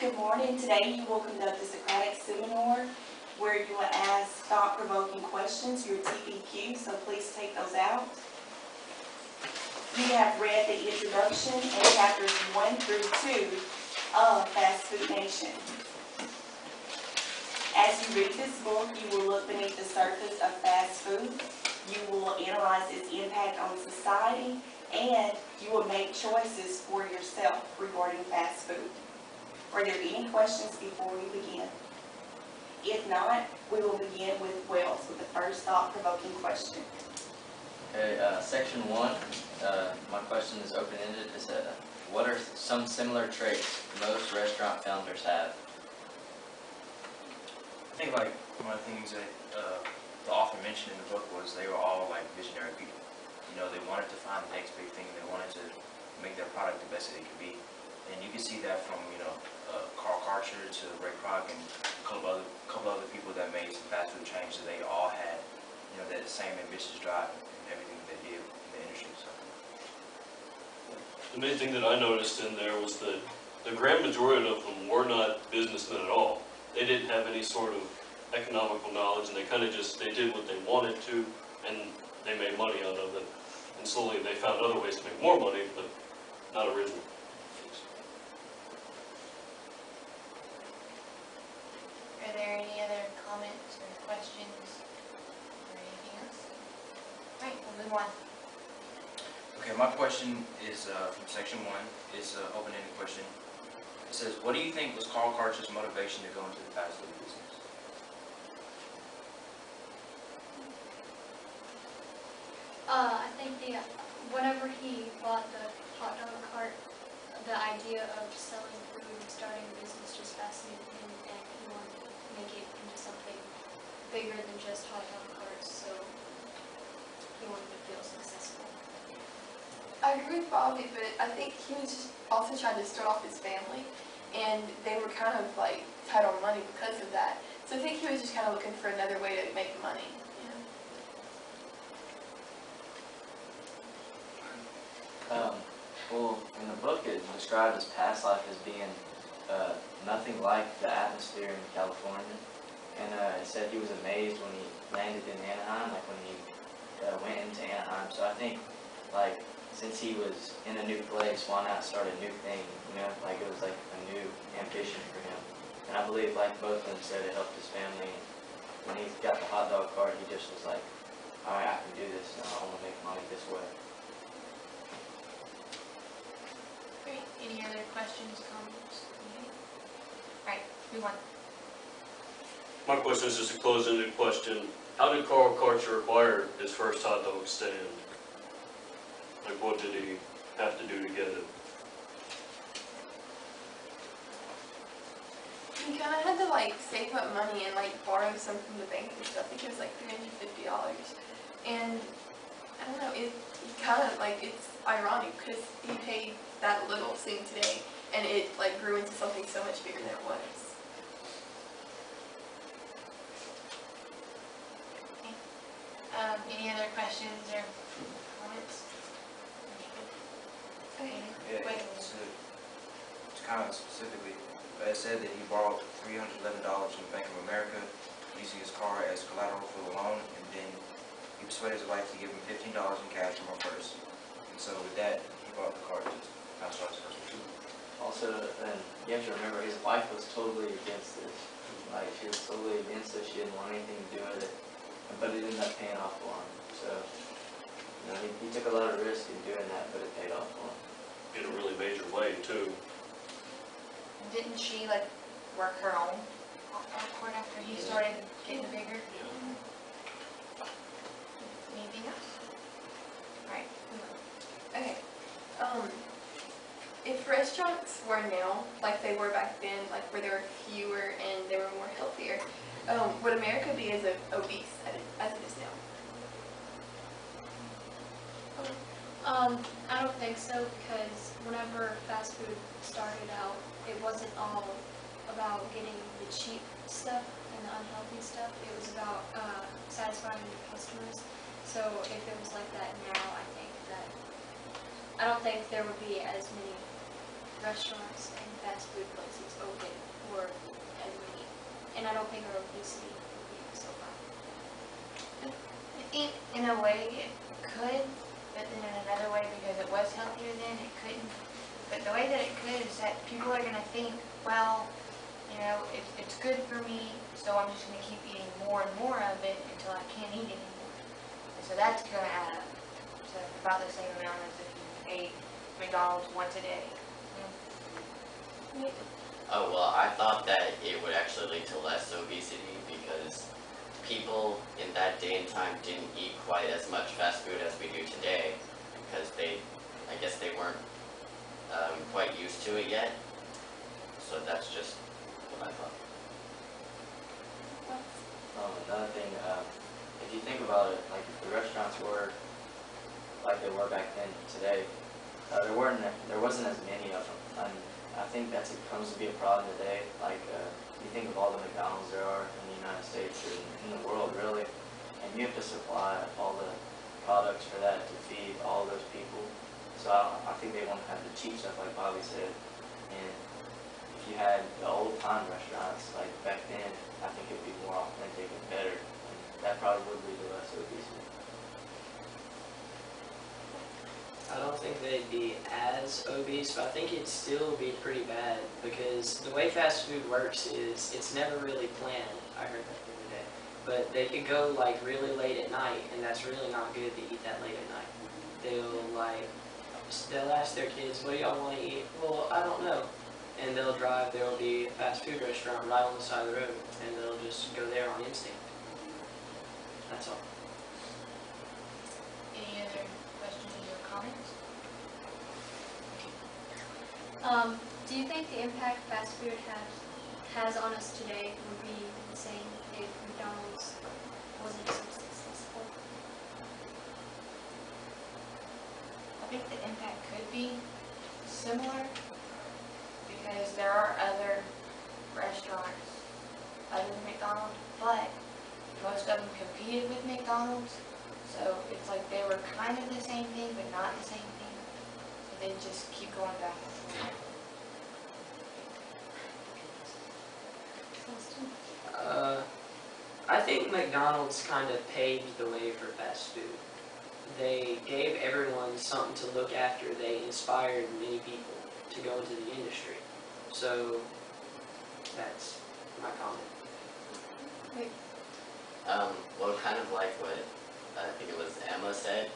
Good morning. Today you will conduct a Socratic seminar where you will ask thought-provoking questions, your TPQ, so please take those out. You have read the introduction and chapters 1 through 2 of Fast Food Nation. As you read this book, you will look beneath the surface of fast food. You will analyze its impact on society, and you will make choices for yourself regarding fast food. Are there any questions before we begin? If not, we will begin with Wells with the first thought-provoking question. Okay, section 1, my question is open-ended. It said, what are some similar traits most restaurant founders have? I think like one of the things that the author mentioned in the book was they were all like visionary people. You know, they wanted to find the next big thing. They wanted to make their product the best that it could be. And you can see that from, Carl Karcher to Ray Kroc and a couple other people that made some fast food chains. So they all had, that same ambitious drive in everything that they did in the industry. So. The main thing that I noticed in there was that the grand majority of them were not businessmen at all. They didn't have any sort of economical knowledge, and they kind of they did what they wanted to, and they made money out of it. And slowly they found other ways to make more money, but not original. Are there any other comments or questions or anything else? All right, we'll move on. Okay, my question is from section 1. It's an open-ended question. It says, what do you think was Carl Karcher's motivation to go into the fast food business? I think whenever he bought the hot dog cart, the idea of selling food and starting a business just fascinated him, and he wanted to make it into something bigger than just hot dog carts, so he wanted to feel successful. I agree with Bobby, but I think he was just also trying to start off his family, and they were kind of like tight on money because of that. So I think he was just kind of looking for another way to make money. Well, in the book it described his past life as being nothing like the atmosphere in California. And it said he was amazed when he landed in Anaheim, like when he went into Anaheim. So I think, like, since he was in a new place, why not start a new thing, like it was like a new ambition for him. And I believe, like both of them said, it helped his family. When he got the hot dog cart, he just was like, all right, I can do this, and I want to make money this way. Great. Any other questions, comments? All right, move on. My question is just a closed-ended question. How did Carl Karcher acquire his first hot dog stand? Like, what did he have to do to get it? He kind of had to like save up money and like borrow some from the bank and stuff. I think it was like $350. And I don't know, it kind of like, it's ironic because he paid that little thing today, and it like grew into something so much bigger than it was. Okay. Any other questions or comments? Okay. Yeah, it's kind of specifically, but it said that he borrowed $311 from Bank of America using his car as collateral for the loan, and then he persuaded his wife to give him $15 in cash from her purse. And so with that, he bought the car to kind of start his hustle too. Also, and you have to remember, his wife was totally against this. Like, she was totally against it. She didn't want anything to do with it. But it ended up paying off for him. So, he took a lot of risk in doing that, but it paid off for him. In a really major way, too. Didn't she like work her own hot dog cart after he started getting bigger? Yeah. Anything else? All right, move on. Okay. If restaurants were now like they were back then, like where there were fewer and they were more healthier, would America be as obese as it is now? I don't think so, because whenever fast food started out, it wasn't all about getting the cheap stuff and the unhealthy stuff. It was about satisfying the customers. So if it was like that now, I don't think there would be as many restaurants and fast food places open obesity would be so bad. I think in a way it could, but then in another way, because it was healthier then, it couldn't. But the way that it could is that people are gonna think, well, you know, it's good for me, so I'm just gonna keep eating more and more of it until I can't eat anymore. And so that's gonna add up to about the same amount as if you ate McDonald's once a day. Oh, well, I thought that it would actually lead to less obesity because people in that day and time didn't eat quite as much fast food as we do today because I guess they weren't quite used to it yet. So that's just what I thought. Another thing, if you think about it, like if the restaurants were like they were back then today, there wasn't as many of them. And I think that comes to be a problem today. Like you think of all the McDonald's there are in the United States or in the world really, and you have to supply all the products for that to feed all those people. So I think they want to have the cheap stuff like Bobby said. And if you had the old time restaurants like back then, I think it'd be more authentic and better. And that probably would lead to less obesity. I don't think they'd be as obese, but I think it'd still be pretty bad because the way fast food works is it's never really planned. I heard that the other day. But they could go like really late at night, and that's really not good to eat that late at night. They'll ask their kids, what do y'all want to eat? Well, I don't know. And they'll drive, there'll be a fast food restaurant right on the side of the road, and they'll just go there on instinct. That's all. Any other questions or comments? Do you think the impact fast food has on us today would be the same if McDonald's wasn't so successful? I think the impact could be similar because there are other restaurants other than McDonald's, but most of them competed with McDonald's, so it's like they were kind of the same thing, but not the same thing. So they just keep going back and forth. I think McDonald's kind of paved the way for fast food. They gave everyone something to look after. They inspired many people to go into the industry. So that's my comment. Well, kind of like what I think it was Emma said.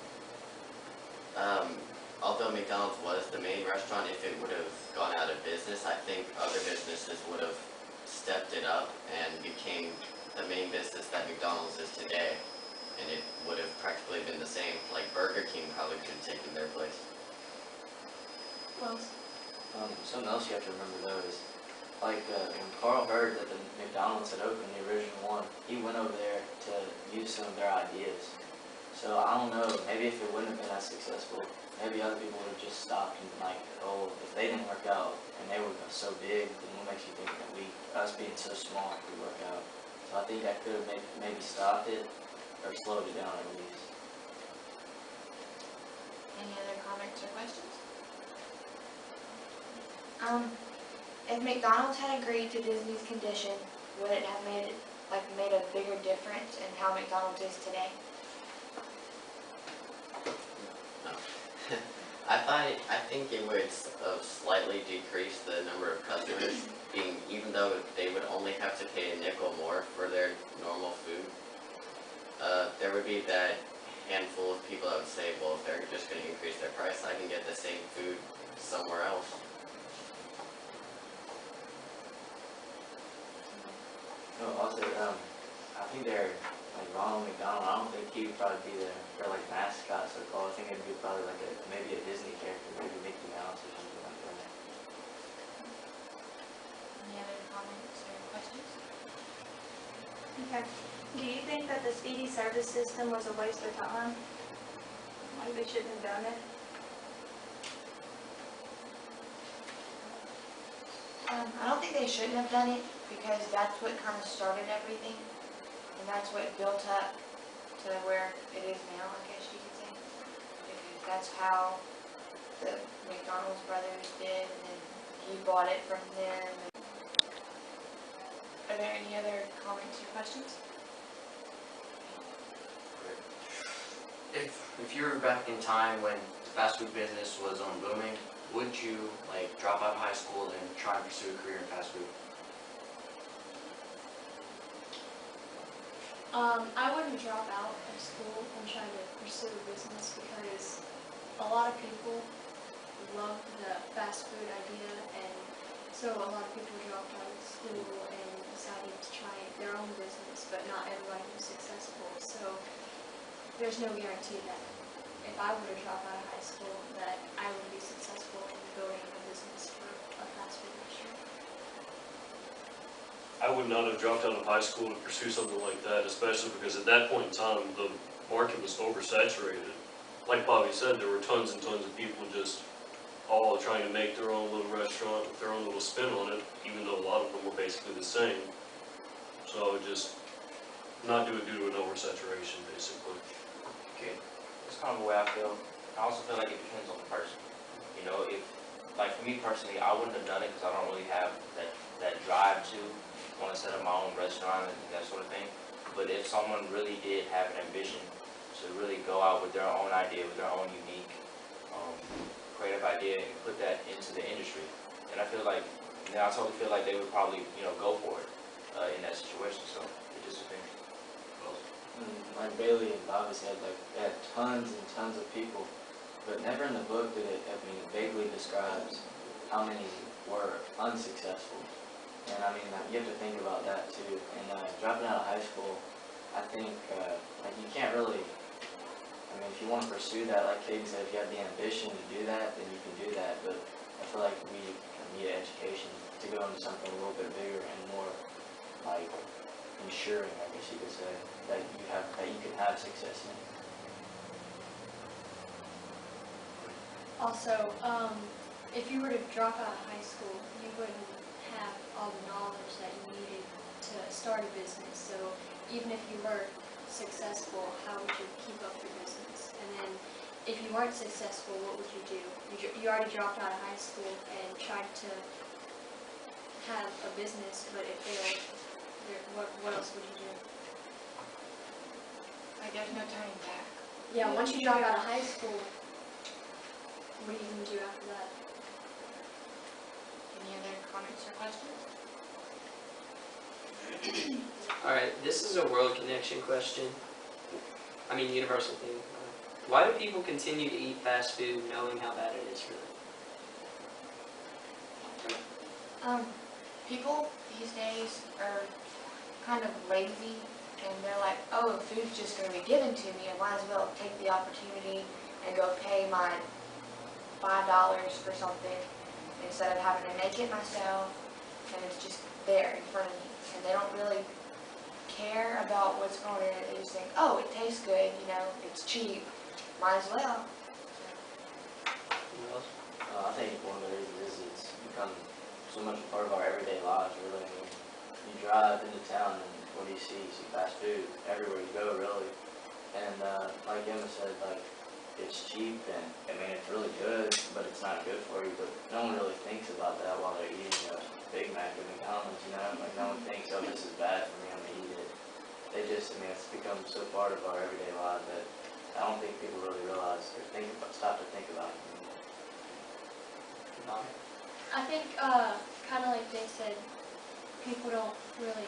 Although McDonald's was the main restaurant, if it would have gone out of business, I think other businesses would have stepped it up and became the main business that McDonald's is today. And it would have practically been the same. Like Burger King probably could have taken their place. Well, Something else you have to remember though is, like when Carl heard that the McDonald's had opened, the original one, he went over there to use some of their ideas. So I don't know, maybe if it wouldn't have been as successful, maybe other people would have just stopped and like, oh, if they didn't work out and they were so big, then what makes you think that us being so small, could work out? So I think that could have maybe stopped it or slowed it down at least. Any other comments or questions? If McDonald's had agreed to Disney's condition, would it have made a bigger difference in how McDonald's is today? No. I think it would have slightly decreased the number of customers, even though they would only have to pay a nickel more for their normal food. There would be that handful of people that would say, well, if they're just going to increase their price, I can get the same food somewhere else. No, also, I think they're, like Ronald McDonald, I don't think he would probably be their like mascot, so called. I think it'd be probably like maybe a Disney character, maybe Mickey Mouse or something like that. Any other comments or questions? Okay. Do you think that the speedy service system was a waste of time? Like they shouldn't have done it? I don't think they shouldn't have done it because that's what kind of started everything, and that's what built up to where it is now, I guess you could say. Because that's how the McDonald's brothers did, and then he bought it from them. Are there any other comments or questions? If you were back in time when the fast food business was booming, would you like drop out of high school and try and pursue a career in fast food? I wouldn't drop out of school and try to pursue a business because a lot of people love the fast food idea, and so a lot of people dropped out of school and decided to try their own business, but not everybody was successful. So there's no guarantee that if I were to drop out of high school that I would be successful in building a business for a fast food restaurant. I would not have dropped out of high school to pursue something like that, especially because at that point in time, the market was oversaturated. Like Bobby said, there were tons and tons of people just all trying to make their own little restaurant with their own little spin on it, even though a lot of them were basically the same. So I would just not do it due to an oversaturation, basically. Okay, that's kind of the way I feel. I also feel like it depends on the person. You know, if, like for me personally, I wouldn't have done it because I don't really have that drive to want to set up my own restaurant and that sort of thing. But if someone really did have an ambition to really go out with their own idea, with their own unique, creative idea and put that into the industry, then I feel like, I totally feel like they would probably, go for it in that situation. So it just depends. Like Bailey and Bobby said, like they had tons and tons of people, but never in the book did it, I mean, it vaguely describes how many were unsuccessful. And I mean, you have to think about that too. And dropping out of high school, I think, like you can't really, I mean, if you want to pursue that, like Katie said, if you have the ambition to do that, then you can do that. But I feel like we need an education to go into something a little bit bigger and more like ensuring, I guess you could say, that you can have success in. Also, if you were to drop out of high school, you wouldn't have all the knowledge that you needed to start a business. So even if you were successful, how would you keep up your business? And then if you weren't successful, what would you do? You already dropped out of high school and tried to have a business, but it failed. What else would you do? Like there's no turning back. Yeah, once you drop out of high school, what are you going to do after that? Any other comments or questions? Alright, this is a world connection question. I mean, universal thing. Why do people continue to eat fast food knowing how bad it is for them? People these days are kind of lazy, and they're like, oh, food's just going to be given to me. I might as well take the opportunity and go pay my $5 for something instead of having to make it myself, and it's just there in front of me. And they don't really care about what's going in it. They just think, oh, it tastes good, it's cheap, might as well. I think one of the reasons is it's become so much a part of our everyday lives, really. I mean, you drive into town and what do you see? You see fast food everywhere you go, really. And like Emma said, like it's cheap and I mean it's really good, but it's not good for you. But no one really thinks about that while they're eating a Big Mac at McDonald's, Like no one thinks, oh, this is bad for me, I'm gonna eat it. They just, I mean, it's become so part of our everyday life that I don't think people really realize or stop to think about it. I think, kind of like they said, people don't really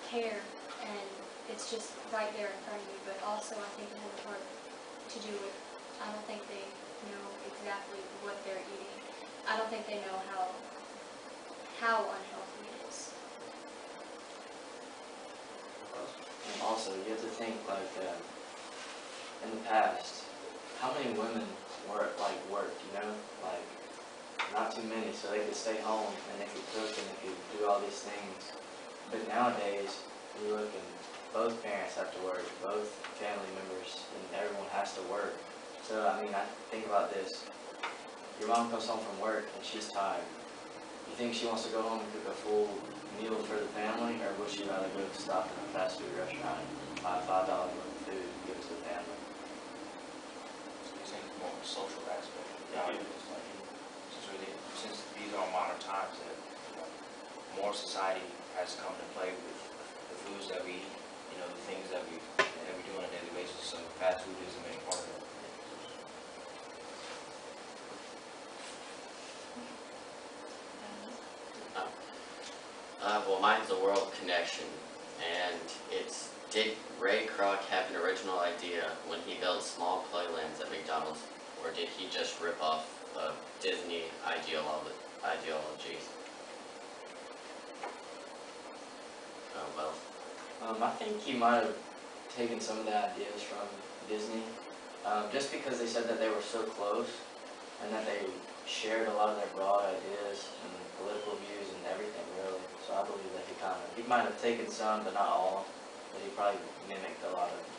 care, and it's just right there in front of you. But also, I think it has a part to do with, I don't think they know exactly what they're eating. I don't think they know how unhealthy it is. And also, you have to think, like, in the past, how many women worked, Like, not too many, so they could stay home and they could cook and they could do all these things. But nowadays, we look and both parents have to work, both family members, and everyone has to work. So, I mean, I think about this. Your mom comes home from work and she's tired. You think she wants to go home and cook a full meal for the family, or would she rather go stop in a fast food restaurant and buy $5 worth of food and give it to the family? So you think more of a social aspect? Yeah. Since these are modern times, that moral society has come into play with the foods that we eat, you know, the things that we do on a daily basis. So fast food is a main part of it. Well, mine's a world connection, and it's, did Ray Kroc have an original idea when he built small playlands at McDonald's, or did he just rip off Disney ideologies? Oh, well, I think he might have taken some of the ideas from Disney, just because they said that they were so close and that they shared a lot of their broad ideas and political views and everything really. So I believe that he might have taken some, but not all, but he probably mimicked a lot of them.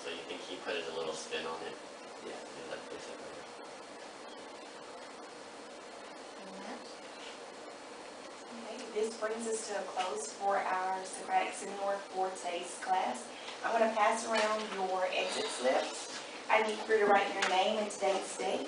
so you think he put his little spin on it? Yeah. Yeah, that makes it better. Okay, this brings us to a close for our Socratic seminar for today's class. I'm going to pass around your exit slips. I need for you to write your name and today's date.